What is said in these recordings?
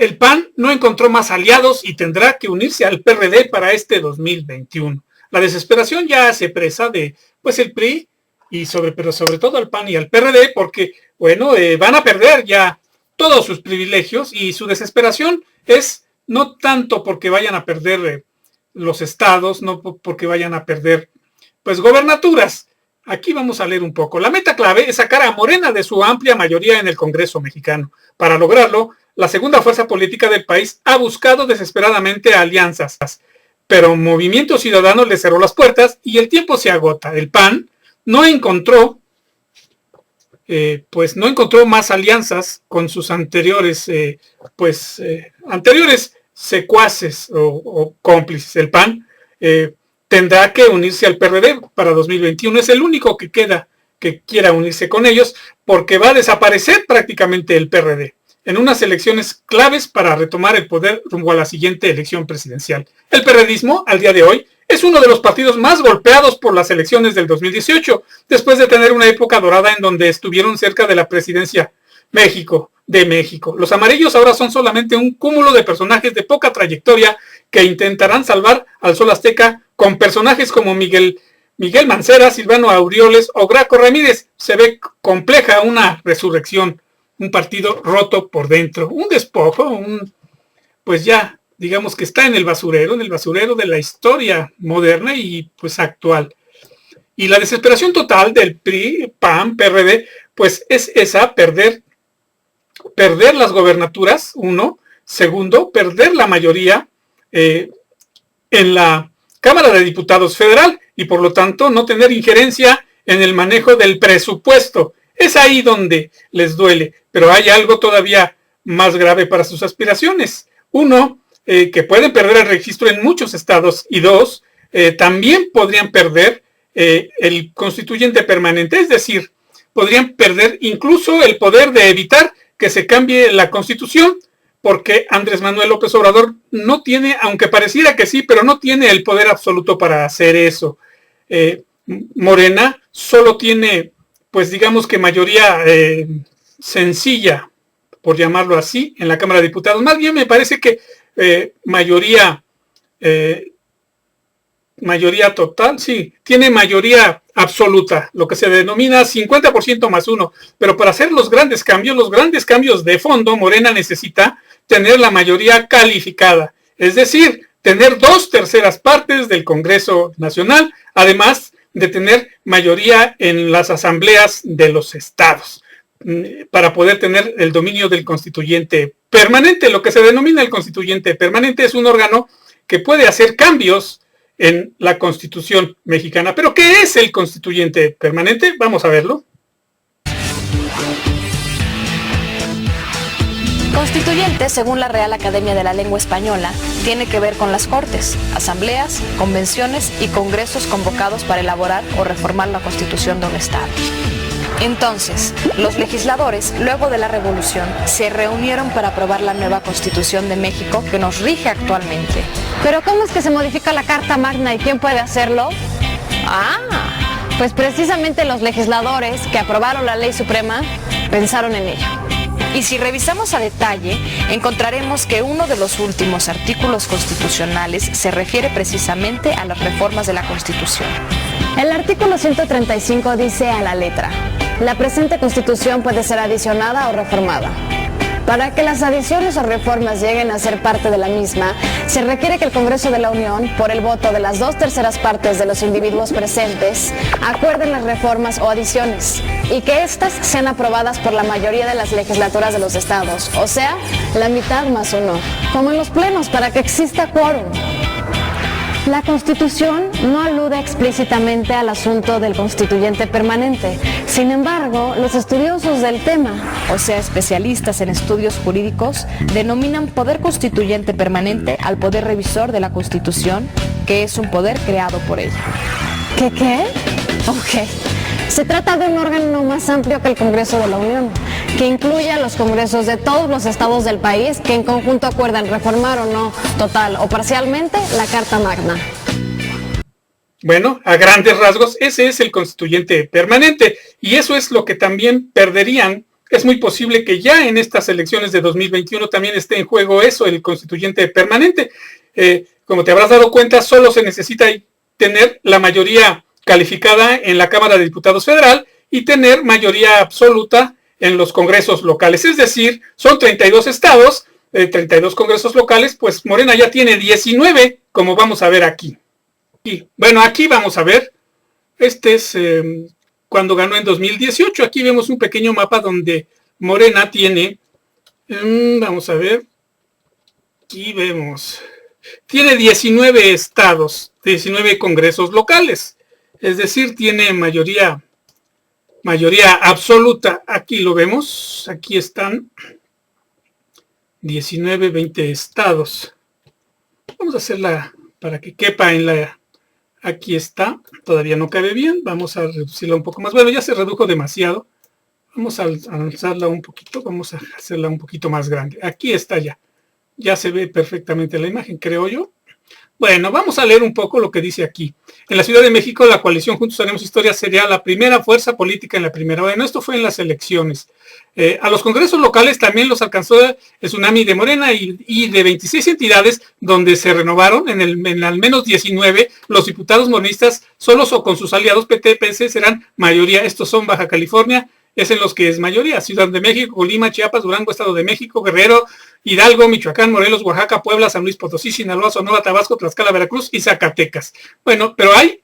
el PAN no encontró más aliados y tendrá que unirse al PRD para este 2021. La desesperación ya se presa de, pues, el PRI pero sobre todo al PAN y al PRD, porque, bueno, van a perder ya todos sus privilegios y su desesperación es no tanto porque vayan a perder los estados, no porque vayan a perder, pues, gobernaturas. Aquí vamos a leer un poco. La meta clave es sacar a Morena de su amplia mayoría en el Congreso mexicano. Para lograrlo, la segunda fuerza política del país ha buscado desesperadamente alianzas, pero Movimiento Ciudadano le cerró las puertas y el tiempo se agota. El PAN no encontró más alianzas con sus anteriores secuaces o cómplices. El PAN tendrá que unirse al PRD para 2021. Es el único que queda que quiera unirse con ellos, porque va a desaparecer prácticamente el PRD en unas elecciones claves para retomar el poder rumbo a la siguiente elección presidencial. El PRDismo, al día de hoy, es uno de los partidos más golpeados por las elecciones del 2018, después de tener una época dorada en donde estuvieron cerca de la presidencia de México. Los amarillos ahora son solamente un cúmulo de personajes de poca trayectoria que intentarán salvar al Sol Azteca con personajes como Miguel Mancera, Silvano Aureoles o Graco Ramírez. Se ve compleja una resurrección, un partido roto por dentro, un despojo, pues ya, digamos que está en el basurero de la historia moderna y pues actual. Y la desesperación total del PRI, PAN, PRD, pues es esa, perder las gobernaturas, uno. Segundo, perder la mayoría en la Cámara de Diputados Federal y por lo tanto no tener injerencia en el manejo del presupuesto. Es ahí donde les duele, pero hay algo todavía más grave para sus aspiraciones. Uno, que pueden perder el registro en muchos estados, y dos, también podrían perder el constituyente permanente, es decir, podrían perder incluso el poder de evitar que se cambie la Constitución, porque Andrés Manuel López Obrador no tiene, aunque pareciera que sí, pero no tiene el poder absoluto para hacer eso. Morena solo tiene, pues digamos que mayoría sencilla, por llamarlo así, en la Cámara de Diputados. Más bien me parece que mayoría total, sí, tiene mayoría absoluta, lo que se denomina 50% más uno, pero para hacer los grandes cambios de fondo, Morena necesita tener la mayoría calificada, es decir, tener 2/3 partes del Congreso Nacional, además de tener mayoría en las asambleas de los estados, para poder tener el dominio del constituyente permanente. Lo que se denomina el constituyente permanente es un órgano que puede hacer cambios en la Constitución mexicana. ¿Pero qué es el constituyente permanente? Vamos a verlo. Constituyente, según la Real Academia de la Lengua Española, tiene que ver con las Cortes, asambleas, convenciones y congresos convocados para elaborar o reformar la Constitución de un Estado. Entonces, los legisladores, luego de la Revolución, se reunieron para aprobar la nueva Constitución de México que nos rige actualmente. ¿Pero cómo es que se modifica la Carta Magna y quién puede hacerlo? Pues precisamente los legisladores que aprobaron la Ley Suprema pensaron en ello. Y si revisamos a detalle, encontraremos que uno de los últimos artículos constitucionales se refiere precisamente a las reformas de la Constitución. El artículo 135 dice a la letra: la presente Constitución puede ser adicionada o reformada. Para que las adiciones o reformas lleguen a ser parte de la misma, se requiere que el Congreso de la Unión, por el voto de las 2/3 partes de los individuos presentes, acuerden las reformas o adiciones, y que éstas sean aprobadas por la mayoría de las legislaturas de los estados, o sea, la mitad más uno, como en los plenos, para que exista quórum. La Constitución no alude explícitamente al asunto del constituyente permanente. Sin embargo, los estudiosos del tema, o sea, especialistas en estudios jurídicos, denominan poder constituyente permanente al poder revisor de la Constitución, que es un poder creado por ella. ¿Qué? Ok. Se trata de un órgano más amplio que el Congreso de la Unión, que incluye a los congresos de todos los estados del país que en conjunto acuerdan reformar o no, total o parcialmente, la Carta Magna. Bueno, a grandes rasgos, ese es el constituyente permanente, y eso es lo que también perderían es muy posible que ya en estas elecciones de 2021 también esté en juego eso, el constituyente permanente. Como te habrás dado cuenta, solo se necesita tener la mayoría calificada en la Cámara de Diputados Federal y tener mayoría absoluta en los congresos locales. Es decir, son 32 estados, 32 congresos locales, pues Morena ya tiene 19, como vamos a ver aquí. Y bueno, aquí vamos a ver, este es cuando ganó en 2018. Aquí vemos un pequeño mapa donde Morena tiene, vamos a ver, aquí vemos, tiene 19 estados, 19 congresos locales, es decir, tiene mayoría absoluta. Aquí lo vemos, aquí están 19, 20 estados. Vamos a hacerla para que quepa en la... Aquí está, todavía no cabe bien, vamos a reducirla un poco más. Bueno, ya se redujo demasiado. Vamos a alzarla un poquito, vamos a hacerla un poquito más grande. Aquí está ya. Ya se ve perfectamente la imagen, creo yo. Bueno, vamos a leer un poco lo que dice aquí. En la Ciudad de México, la coalición Juntos Haremos Historia sería la primera fuerza política en la primera. Bueno, esto fue en las elecciones. A los congresos locales también los alcanzó el tsunami de Morena y de 26 entidades donde se renovaron, en al menos 19, los diputados morenistas solos o con sus aliados PT, PS serán mayoría. Estos son Baja California, es en los que es mayoría. Ciudad de México, Colima, Chiapas, Durango, Estado de México, Guerrero, Hidalgo, Michoacán, Morelos, Oaxaca, Puebla, San Luis Potosí, Sinaloa, Sonora, Tabasco, Tlaxcala, Veracruz y Zacatecas. Bueno, pero hay,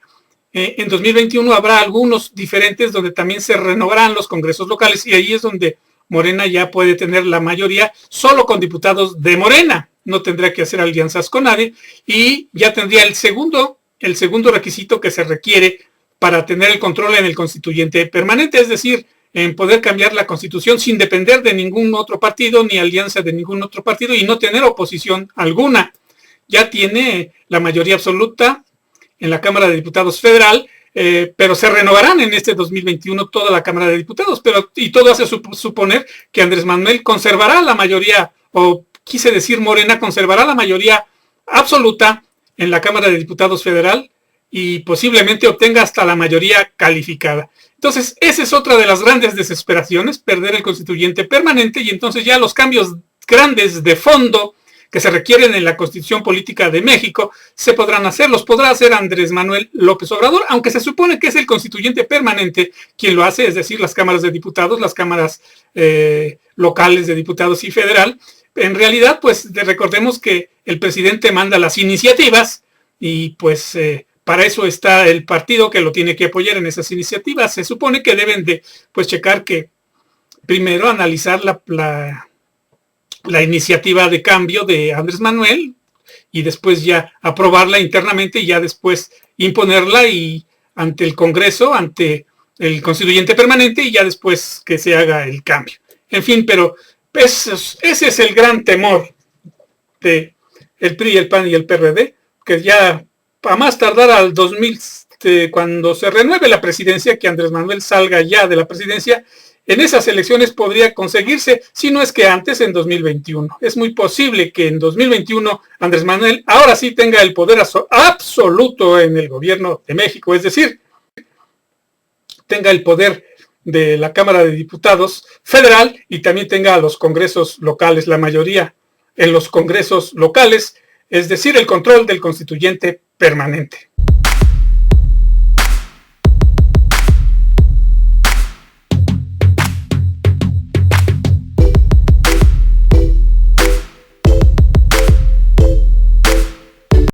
en 2021 habrá algunos diferentes donde también se renovarán los congresos locales y ahí es donde Morena ya puede tener la mayoría solo con diputados de Morena. No tendrá que hacer alianzas con nadie y ya tendría el segundo requisito que se requiere para tener el control en el constituyente permanente, es decir, en poder cambiar la Constitución sin depender de ningún otro partido ni alianza de ningún otro partido y no tener oposición alguna. Ya tiene la mayoría absoluta en la Cámara de Diputados Federal, pero se renovarán en este 2021 toda la Cámara de Diputados, y todo hace suponer que Andrés Manuel conservará la mayoría, o quise decir Morena, conservará la mayoría absoluta en la Cámara de Diputados Federal y posiblemente obtenga hasta la mayoría calificada. Entonces, esa es otra de las grandes desesperaciones, perder el constituyente permanente y entonces ya los cambios grandes de fondo que se requieren en la Constitución Política de México se podrán hacer, los podrá hacer Andrés Manuel López Obrador, aunque se supone que es el constituyente permanente quien lo hace, es decir, las cámaras de diputados, las cámaras locales de diputados y federal. En realidad, pues recordemos que el presidente manda las iniciativas y pues... para eso está el partido que lo tiene que apoyar en esas iniciativas. Se supone que deben de, pues, checar que primero analizar la iniciativa de cambio de Andrés Manuel y después ya aprobarla internamente y ya después imponerla y ante el Congreso, ante el constituyente permanente y ya después que se haga el cambio. En fin, pero ese es el gran temor de el PRI, el PAN y el PRD, que ya a más tardar al 2000, cuando se renueve la presidencia, que Andrés Manuel salga ya de la presidencia, en esas elecciones podría conseguirse, si no es que antes, en 2021. Es muy posible que en 2021 Andrés Manuel ahora sí tenga el poder absoluto en el gobierno de México, es decir, tenga el poder de la Cámara de Diputados federal y también tenga a los congresos locales, la mayoría en los congresos locales, es decir, el control del constituyente permanente.